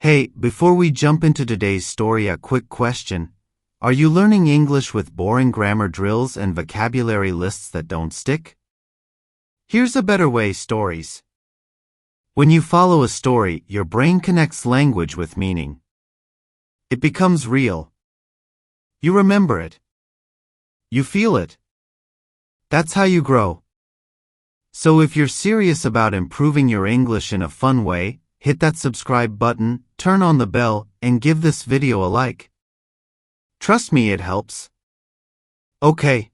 Hey, before we jump into today's story, a quick question. Are you learning English with boring grammar drills and vocabulary lists that don't stick? Here's a better way: stories. When you follow a story, your brain connects language with meaning. It becomes real. You remember it. You feel it. That's how you grow. So if you're serious about improving your English in a fun way, hit that subscribe button, turn on the bell, and give this video a like. Trust me, it helps. Okay.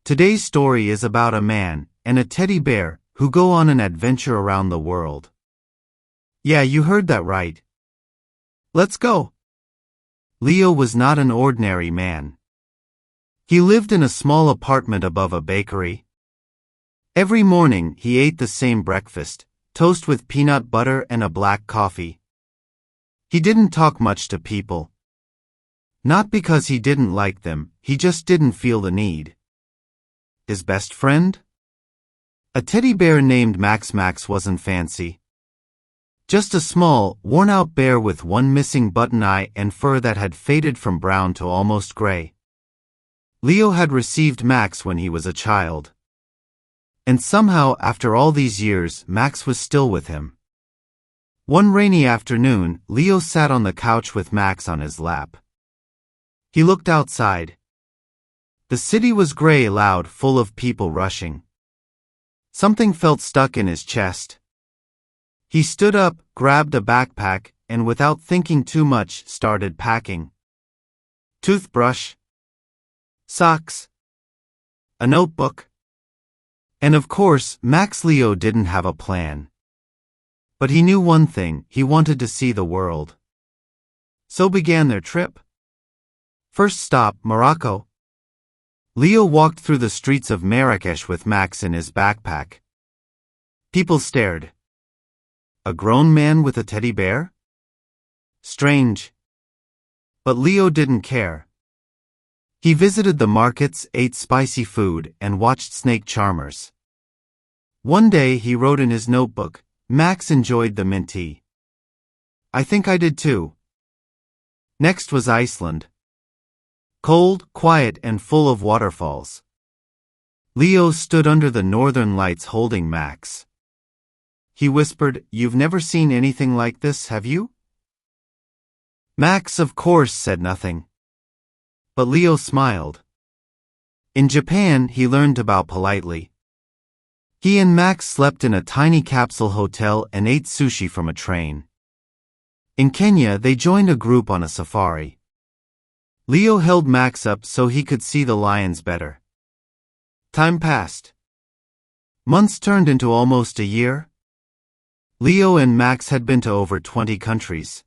Today's story is about a man and a teddy bear who go on an adventure around the world. Yeah, you heard that right. Let's go. Leo was not an ordinary man. He lived in a small apartment above a bakery. Every morning he ate the same breakfast: toast with peanut butter and a black coffee. He didn't talk much to people. Not because he didn't like them, he just didn't feel the need. His best friend? A teddy bear named Max. Max wasn't fancy. Just a small, worn-out bear with one missing button eye and fur that had faded from brown to almost gray. Leo had received Max when he was a child. And somehow, after all these years, Max was still with him. One rainy afternoon, Leo sat on the couch with Max on his lap. He looked outside. The city was gray, loud, full of people rushing. Something felt stuck in his chest. He stood up, grabbed a backpack, and without thinking too much, started packing. Toothbrush, socks, a notebook. And of course, Max. Leo didn't have a plan. But he knew one thing: he wanted to see the world. So began their trip. First stop, Morocco. Leo walked through the streets of Marrakesh with Max in his backpack. People stared. A grown man with a teddy bear? Strange. But Leo didn't care. He visited the markets, ate spicy food, and watched snake charmers. One day he wrote in his notebook, "Max enjoyed the mint tea. I think I did too." Next was Iceland. Cold, quiet, and full of waterfalls. Leo stood under the northern lights holding Max. He whispered, "You've never seen anything like this, have you?" Max, of course, said nothing. But Leo smiled. In Japan, he learned about politely. He and Max slept in a tiny capsule hotel and ate sushi from a train. In Kenya, they joined a group on a safari. Leo held Max up so he could see the lions better. Time passed. Months turned into almost a year. Leo and Max had been to over 20 countries.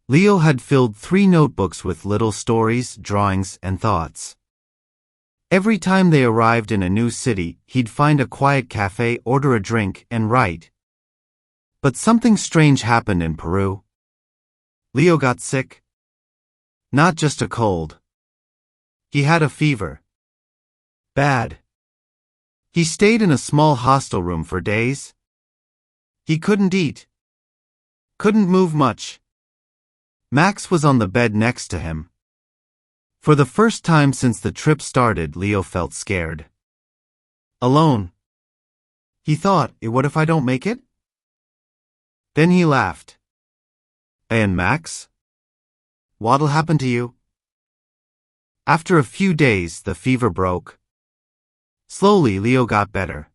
Leo had filled 3 notebooks with little stories, drawings, and thoughts. Every time they arrived in a new city, he'd find a quiet cafe, order a drink, and write. But something strange happened in Peru. Leo got sick. Not just a cold. He had a fever. Bad. He stayed in a small hostel room for days. He couldn't eat. Couldn't move much. Max was on the bed next to him. For the first time since the trip started, Leo felt scared. Alone. He thought, what if I don't make it? Then he laughed. And Max? What'll happen to you? After a few days, the fever broke. Slowly, Leo got better.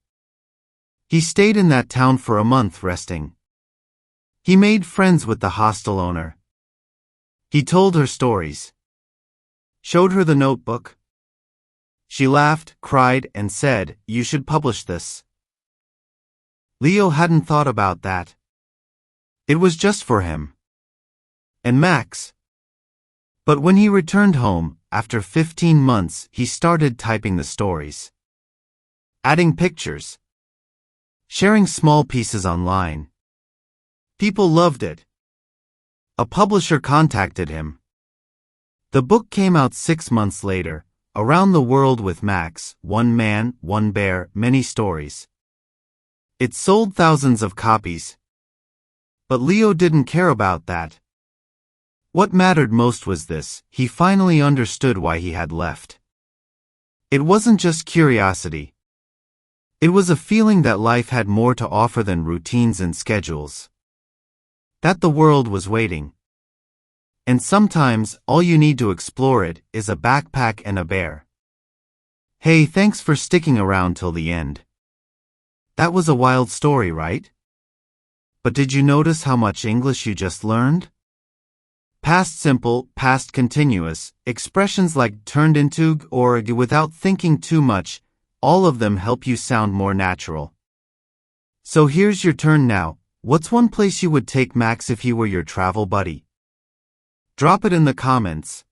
He stayed in that town for a month resting. He made friends with the hostel owner. He told her stories. Showed her the notebook. She laughed, cried, and said, "You should publish this." Leo hadn't thought about that. It was just for him. And Max. But when he returned home, after 15 months, he started typing the stories. Adding pictures. Sharing small pieces online. People loved it. A publisher contacted him. The book came out 6 months later, Around the World with Max, One Man, One Bear, Many Stories. It sold thousands of copies. But Leo didn't care about that. What mattered most was this: he finally understood why he had left. It wasn't just curiosity. It was a feeling that life had more to offer than routines and schedules. That the world was waiting. And sometimes, all you need to explore it is a backpack and a bear. Hey, thanks for sticking around till the end. That was a wild story, right? But did you notice how much English you just learned? Past simple, past continuous, expressions like turned into or without thinking too much, all of them help you sound more natural. So here's your turn now. What's one place you would take Max if he were your travel buddy? Drop it in the comments.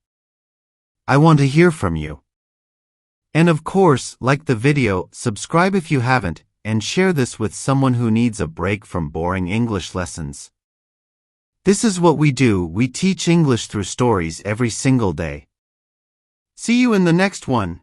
I want to hear from you. And of course, like the video, subscribe if you haven't, and share this with someone who needs a break from boring English lessons. This is what we do. We teach English through stories every single day. See you in the next one.